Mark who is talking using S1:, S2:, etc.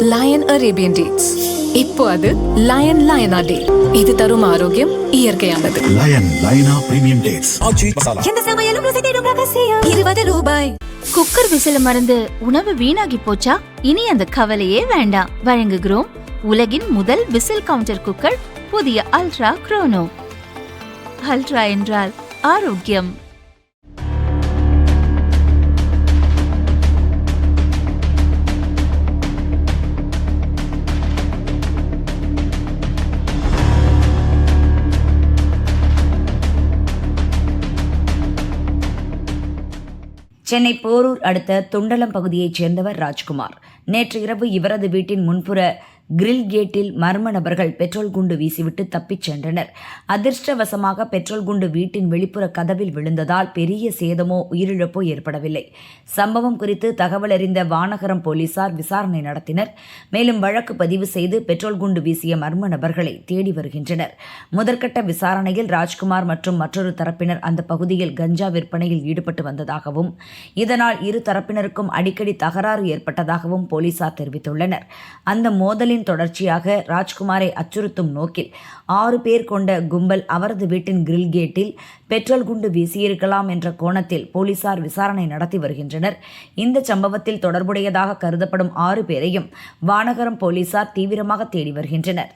S1: Line Arabian dates. இப்போ அது line லயனா டே. இது தரும் ஆரோக்கியம் இயற்கையானது.
S2: லயன் லயனா பிரீமியம் டேட்ஸ்.
S1: எந்த சமையலும் ருசி தேடும் ரகசியம். 20 ரூபாய்.
S3: குக்கர் விசில மறந்து உணவு வீணாகி போச்சா? இனி அந்த கவலையே வேண்டாம். வழங்குகிறோம் உலகின் முதல் விசில் கவுண்டர் குக்கர், புதிய அல்ட்ரா குரோனோ. அல்ட்ரா என்றால் ஆரோக்கியம்.
S4: சென்னை போரூர் அடுத்த துண்டலம் பகுதியைச் சேர்ந்தவர் ராஜ்குமார். நேற்று இரவு இவரது வீட்டின் முன்புற கிரில் கேட்டில் மர்ம நபர்கள் பெட்ரோல் குண்டு வீசிவிட்டு தப்பிச் சென்றனர். அதிர்ஷ்டவசமாக பெட்ரோல் குண்டு வீட்டின் வெளிப்புற கதவில் விழுந்ததால் பெரிய சேதமோ உயிரிழப்போ ஏற்படவில்லை. சம்பவம் குறித்து தகவல் அறிந்த வானகரம் போலீசார் விசாரணை நடத்தினர். மேலும் வழக்கு பதிவு செய்து பெட்ரோல் குண்டு வீசிய மர்ம நபர்களை தேடி வருகின்றனர். முதற்கட்ட விசாரணையில் ராஜ்குமார் மற்றும் மற்றொரு தரப்பினர் அந்த பகுதியில் கஞ்சா விற்பனையில் ஈடுபட்டு வந்ததாகவும் இதனால் இரு தரப்பினருக்கும் அடிக்கடி தகராறு ஏற்பட்டதாகவும் போலீசார் தெரிவித்துள்ளனர். அந்த மோதலின் தொடர்ச்சியாக ராஜ்குமாரை அச்சுறுத்தும் நோக்கில் 6 பேர் கொண்ட கும்பல் அவரது வீட்டின் கிரில் கேட்டில் பெட்ரோல் குண்டு வீசியிருக்கலாம் என்ற கோணத்தில் போலீசார் விசாரணை நடத்தி வருகின்றனர். இந்த சம்பவத்தில் தொடர்புடையதாக கருதப்படும் 6 பேரையும் வானகரம் போலீசார் தீவிரமாக தேடி வருகின்றனர்.